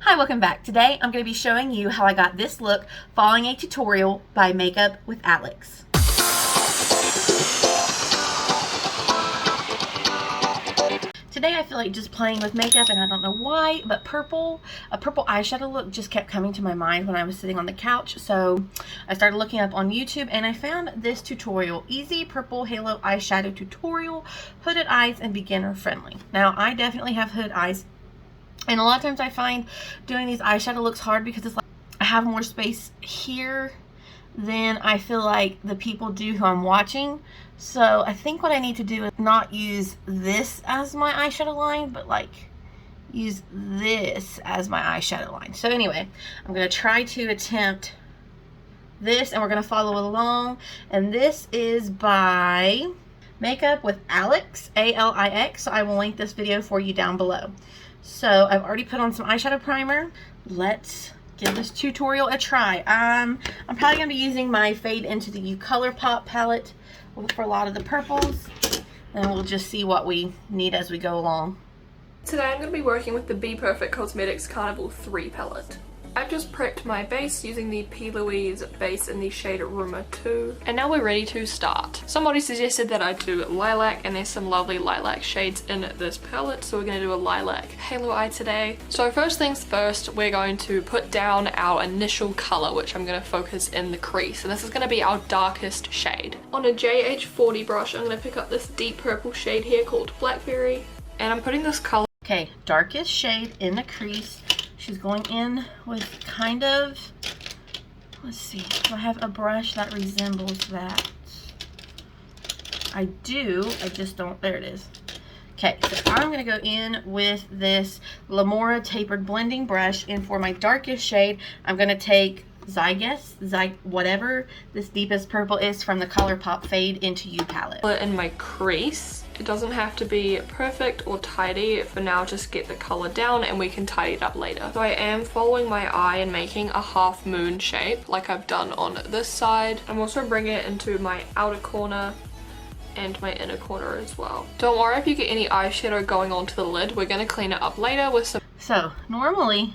Hi, welcome back. Today I'm going to be showing you how I got this look following a tutorial by Makeup with Alex. Today I feel like just playing with makeup, and I don't know why, but a purple eyeshadow look just kept coming to my mind when I was sitting on the couch. So I started looking up on YouTube and I found this tutorial, Easy Purple Halo Eyeshadow Tutorial, Hooded Eyes and Beginner Friendly. Now I definitely have hooded eyes, and a lot of times I find doing these eyeshadow looks hard because it's like I have more space here than I feel like the people do who I'm watching. So I think what I need to do is not use this as my eyeshadow line, but like use this as my eyeshadow line. So anyway, I'm going to try to attempt this and we're going to follow along. And this is by Makeup with Alex, A-L-I-X. So I will link this video for you down below. So I've already put on some eyeshadow primer. Let's give this tutorial a try. I'm probably going to be using my Fade Into the You colourpop palette for a lot of the purples, and we'll just see what we need as we go along. Today I'm going to be working with the Be Perfect Cosmetics Carnival 3 palette. I've just prepped my base using the P. Louise base in the shade Rumor 2. And now we're ready to start. Somebody suggested that I do lilac, and there's some lovely lilac shades in this palette, so we're going to do a lilac halo eye today. So first things first, we're going to put down our initial color, which I'm going to focus in the crease. And this is going to be our darkest shade. On a JH40 brush, I'm going to pick up this deep purple shade here called Blackberry. And I'm putting this color. Okay, darkest shade in the crease. She's going in with kind of, let's see, do I have a brush that resembles that? I do, I just don't, there it is. Okay, so I'm going to go in with this Lamora tapered blending brush, and for my darkest shade, I'm going to take whatever this deepest purple is from the ColourPop Fade Into You palette. In my crease. It doesn't have to be perfect or tidy. For now, just get the color down and we can tidy it up later. So I am following my eye and making a half moon shape like I've done on this side. I'm also bringing it into my outer corner and my inner corner as well. Don't worry if you get any eyeshadow going onto the lid. We're going to clean it up later with some... So normally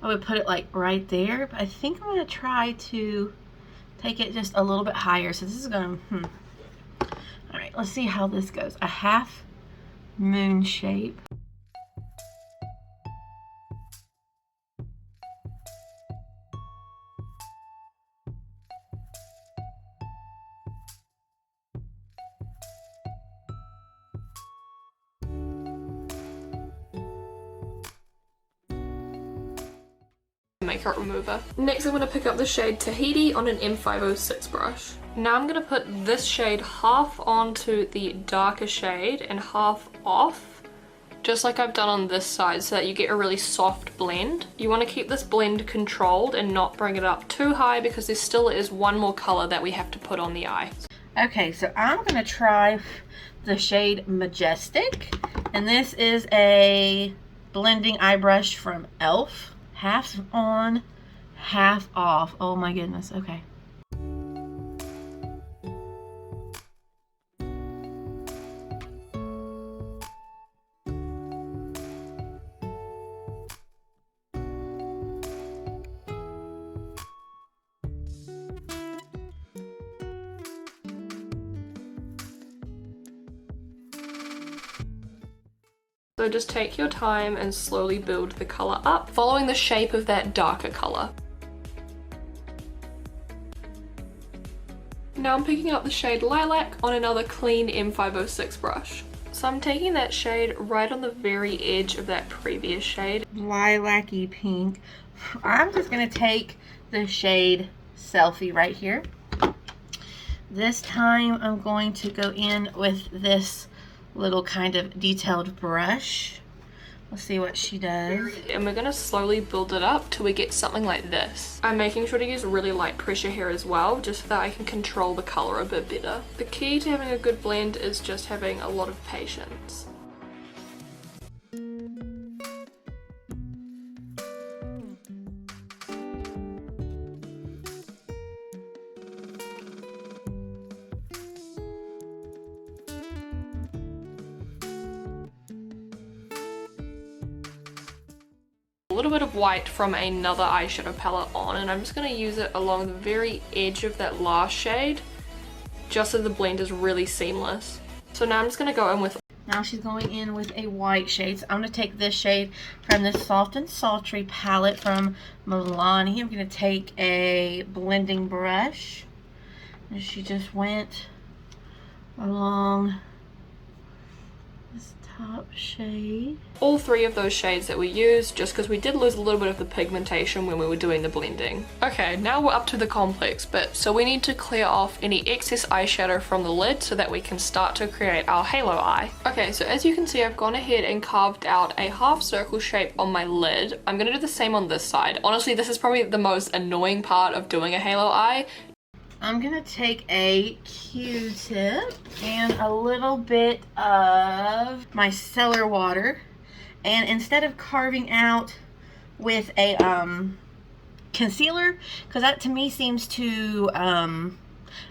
I would put it like right there, but I think I'm going to try to take it just a little bit higher. So this is going to... Alright, let's see how this goes. A half moon shape. Makeup remover. Next I'm going to pick up the shade Tahiti on an M506 brush. Now I'm going to put this shade half onto the darker shade and half off, just like I've done on this side, so that you get a really soft blend. You want to keep this blend controlled and not bring it up too high because there still is one more color that we have to put on the eye. Okay, so I'm going to try the shade Majestic, and this is a blending eye brush from e.l.f. Half on, half off. Oh my goodness, okay. So just take your time and slowly build the color up, following the shape of that darker color. Now I'm picking up the shade Lilac on another clean M506 brush. So I'm taking that shade right on the very edge of that previous shade. Lilac-y pink. I'm just going to take the shade Selfie right here. This time I'm going to go in with this little kind of detailed brush. Let's see what she does. And we're going to slowly build it up till we get something like this. I'm making sure to use really light pressure here as well, just so that I can control the color a bit better. The key to having a good blend is just having a lot of patience. little bit of white from another eyeshadow palette on, and I'm just going to use it along the very edge of that last shade, just so the blend is really seamless. So now I'm just going to go in with... Now she's going in with a white shade. So I'm going to take this shade from this Soft and Sultry palette from Milani. I'm going to take a blending brush. And she just went along this top shade. All three of those shades that we used, just because we did lose a little bit of the pigmentation when we were doing the blending. Okay, now we're up to the complex bit. So we need to clear off any excess eyeshadow from the lid so that we can start to create our halo eye. Okay, so as you can see, I've gone ahead and carved out a half circle shape on my lid. I'm gonna do the same on this side. Honestly, this is probably the most annoying part of doing a halo eye. I'm gonna take a Q-tip and a little bit of my micellar water, and instead of carving out with a concealer, because that to me seems to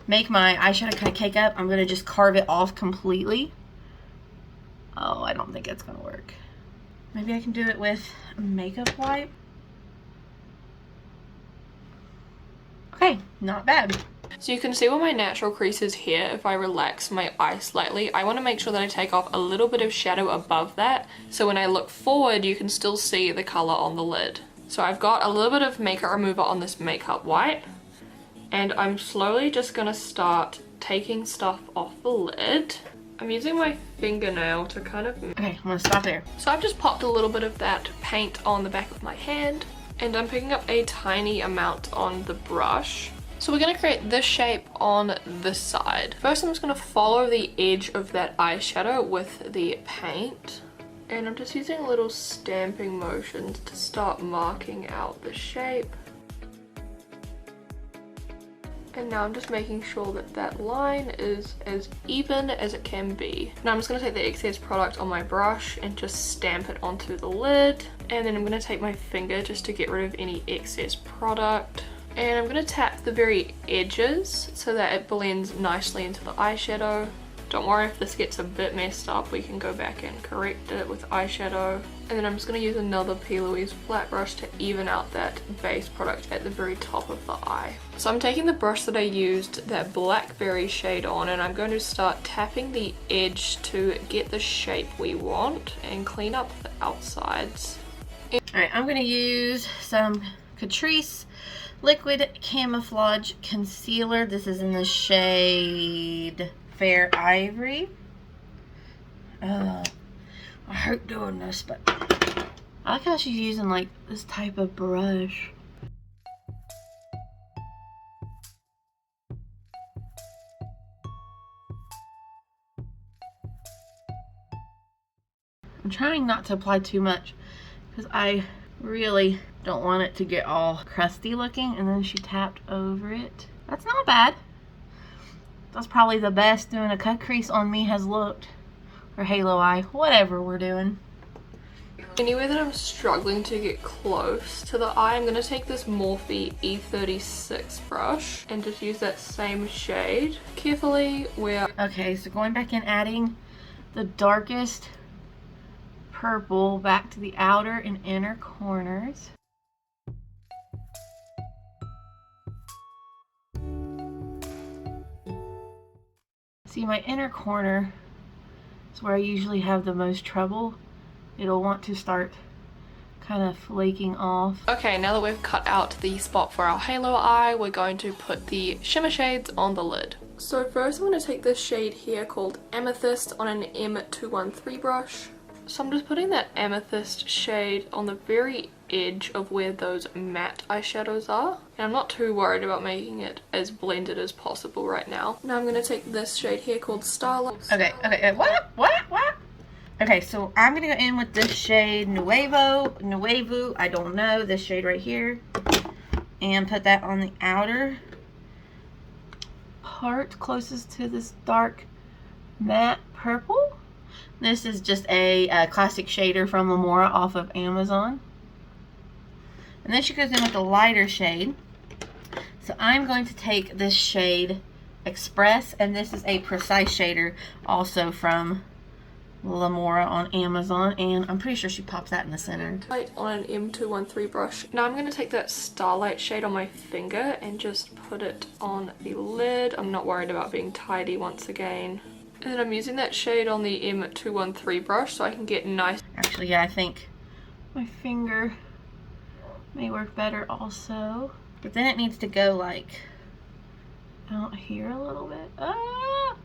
make my eyeshadow kind of cake up, I'm gonna just carve it off completely. Oh, I don't think it's gonna work. Maybe I can do it with a makeup wipe. Okay, not bad. So you can see where my natural crease is here. If I relax my eye slightly, I want to make sure that I take off a little bit of shadow above that, so when I look forward you can still see the color on the lid. So I've got a little bit of makeup remover on this makeup wipe, and I'm slowly just going to start taking stuff off the lid. I'm using my fingernail to kind of... Okay, I'm going to stop there. So I've just popped a little bit of that paint on the back of my hand, and I'm picking up a tiny amount on the brush. So we're going to create this shape on this side. First I'm just going to follow the edge of that eyeshadow with the paint. And I'm just using little stamping motions to start marking out the shape. And now I'm just making sure that that line is as even as it can be. Now I'm just going to take the excess product on my brush and just stamp it onto the lid. And then I'm going to take my finger just to get rid of any excess product. And I'm going to tap the very edges so that it blends nicely into the eyeshadow. Don't worry if this gets a bit messed up, we can go back and correct it with eyeshadow. And then I'm just going to use another P. Louise flat brush to even out that base product at the very top of the eye. So I'm taking the brush that I used that blackberry shade on, and I'm going to start tapping the edge to get the shape we want and clean up the outsides. Alright, I'm going to use some Catrice Liquid Camouflage Concealer. This is in the shade Fair Ivory. I hate doing this, but I like how she's using like this type of brush. I'm trying not to apply too much because I really don't want it to get all crusty looking. And then she tapped over it. That's not bad. That's probably the best doing a cut crease on me has looked. Or halo eye, whatever we're doing. Anyway that I'm struggling to get close to the eye, I'm going to take this Morphe E36 brush and just use that same shade carefully where... Okay, so going back and adding the darkest purple back to the outer and inner corners. See, my inner corner is where I usually have the most trouble. It'll want to start kind of flaking off. Okay, now that we've cut out the spot for our halo eye, we're going to put the shimmer shades on the lid. So first I'm going to take this shade here called Amethyst on an M213 brush. So I'm just putting that amethyst shade on the very edge of where those matte eyeshadows are. And I'm not too worried about making it as blended as possible right now. Now I'm going to take this shade here called Starlight. Okay, what? Okay, so I'm going to go in with this shade Nuevo, I don't know, this shade right here. And put that on the outer part closest to this dark matte purple. This is just a classic shader from Lamora off of Amazon. And then she goes in with a lighter shade. So I'm going to take this shade Express, and this is a precise shader also from Lamora on Amazon, and I'm pretty sure she pops that in the center. Light on an M213 brush. Now I'm going to take that Starlight shade on my finger and just put it on the lid. I'm not worried about being tidy once again. And then I'm using that shade on the M213 brush so I can get nice. Actually, yeah, I think my finger may work better also. But then it needs to go like out here a little bit. Ah!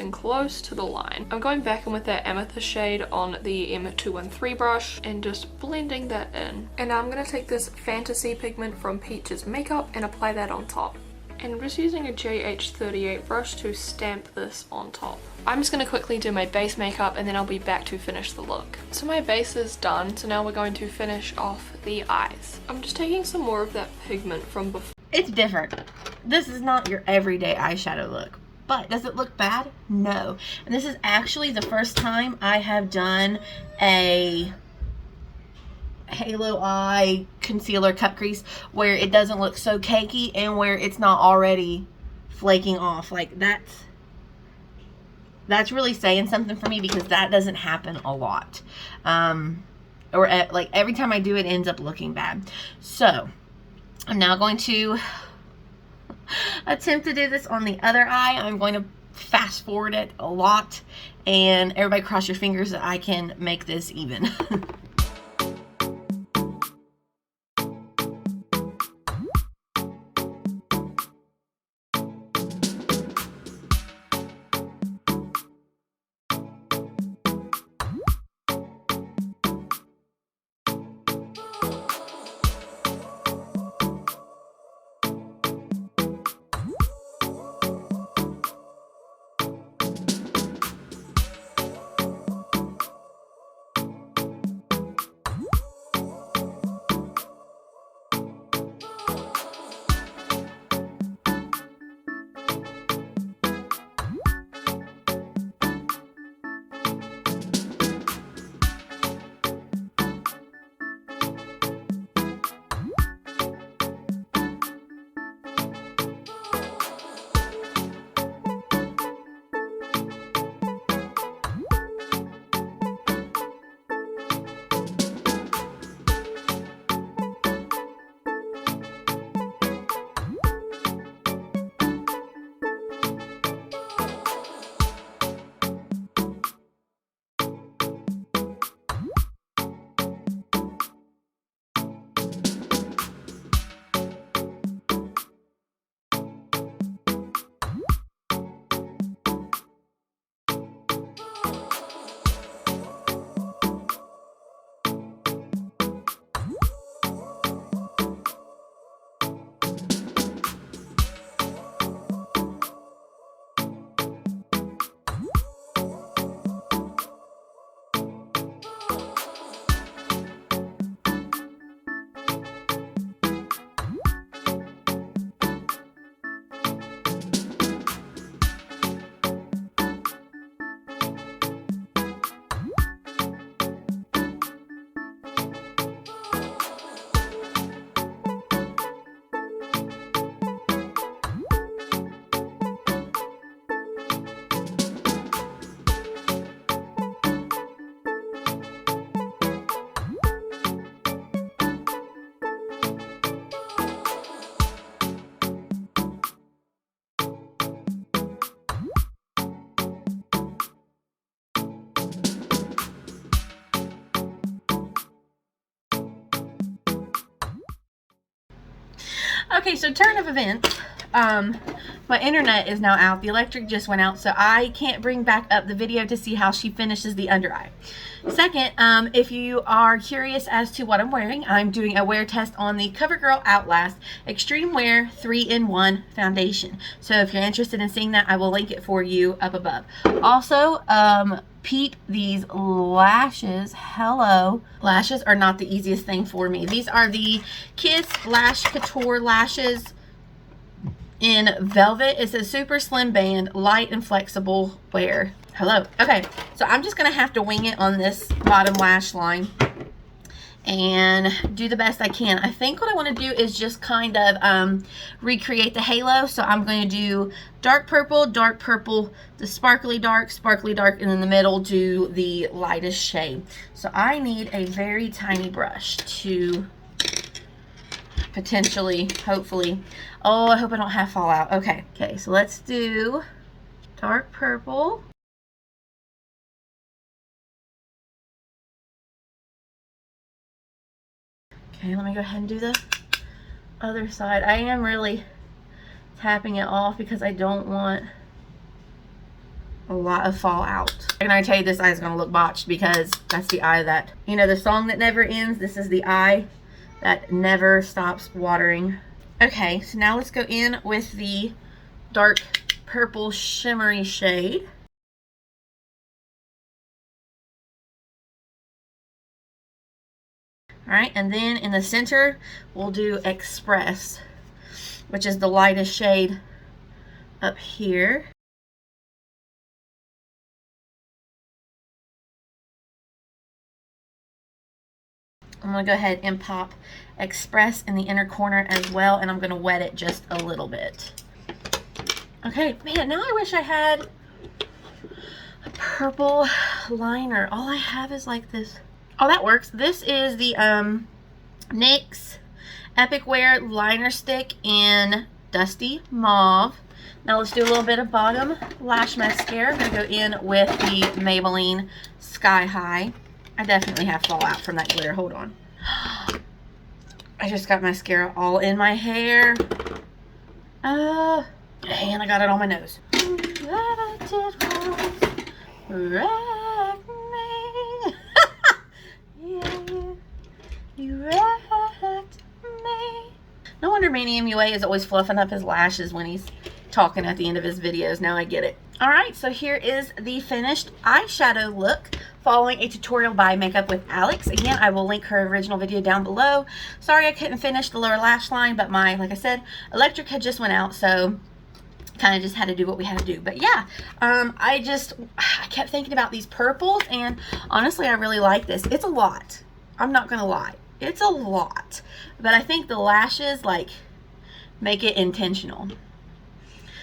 And close to the line. I'm going back in with that amethyst shade on the M213 brush and just blending that in. And now I'm going to take this Fantasy pigment from Peach's Makeup and apply that on top. And I'm just using a JH38 brush to stamp this on top. I'm just going to quickly do my base makeup and then I'll be back to finish the look. So my base is done, so now we're going to finish off the eyes. I'm just taking some more of that pigment from before. It's different. This is not your everyday eyeshadow look. But does it look bad? No. And this is actually the first time I have done a halo eye concealer cut crease where it doesn't look so cakey and where it's not already flaking off. Like that's really saying something for me, because that doesn't happen a lot. Like every time I do it, it ends up looking bad. So I'm now going to attempt to do this on the other eye. I'm going to fast forward it a lot, and everybody cross your fingers that I can make this even. Okay, so turn of events. My internet is now out. The electric just went out, so I can't bring back up the video to see how she finishes the under eye. Second, if you are curious as to what I'm wearing, I'm doing a wear test on the CoverGirl Outlast Extreme Wear 3-in-1 foundation. So if you're interested in seeing that, I will link it for you up above. Also, peep these lashes. Hello. Lashes are not the easiest thing for me. These are the Kiss Lash Couture lashes in velvet. It's a super slim band, light and flexible wear. Hello. Okay, so I'm just gonna have to wing it on this bottom lash line, and do the best I can. I think what I want to do is just kind of recreate the halo. So I'm going to do dark purple, the sparkly dark, and in the middle do the lightest shade. So I need a very tiny brush to potentially, hopefully, oh, I hope I don't have fallout. Okay, so let's do dark purple. Okay, let me go ahead and do the other side. I am really tapping it off because I don't want a lot of fallout. And I tell you, this eye is going to look botched because that's the eye that, you know, the song that never ends. This is the eye that never stops watering. Okay, so now let's go in with the dark purple shimmery shade. All right, and then in the center, we'll do Express, which is the lightest shade up here. I'm gonna go ahead and pop Express in the inner corner as well, and I'm gonna wet it just a little bit. Okay, man, now I wish I had a purple liner. All I have is like this. Oh, that works. This is the NYX Epic Wear liner stick in Dusty Mauve. Now let's do a little bit of bottom lash mascara. I'm going to go in with the Maybelline Sky High. I definitely have fallout from that glitter. Hold on. I just got mascara all in my hair. And I got it on my nose. You wrecked me. No wonder Manny MUA is always fluffing up his lashes when he's talking at the end of his videos. Now I get it. Alright, so here is the finished eyeshadow look following a tutorial by MakeupWithAlix. Again, I will link her original video down below. Sorry I couldn't finish the lower lash line, but my, like I said, electric had just went out, so kind of just had to do what we had to do. But yeah, I kept thinking about these purples, and honestly, I really like this. It's a lot. I'm not gonna lie. It's a lot. But I think the lashes, like, make it intentional.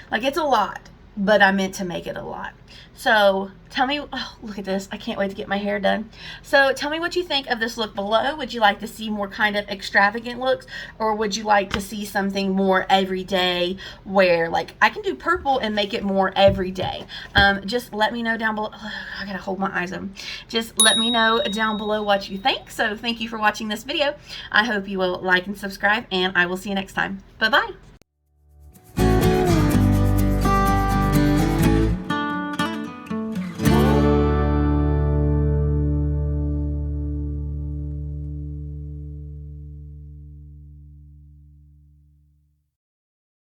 Like, it's a lot, but I meant to make it a lot. So tell me, oh, look at this. I can't wait to get my hair done. So tell me what you think of this look below. Would you like to see more kind of extravagant looks, or would you like to see something more everyday where, like, I can do purple and make it more everyday? Just let me know down below. Oh, I gotta hold my eyes open. Just let me know down below what you think. So thank you for watching this video. I hope you will like and subscribe, and I will see you next time. Bye-bye.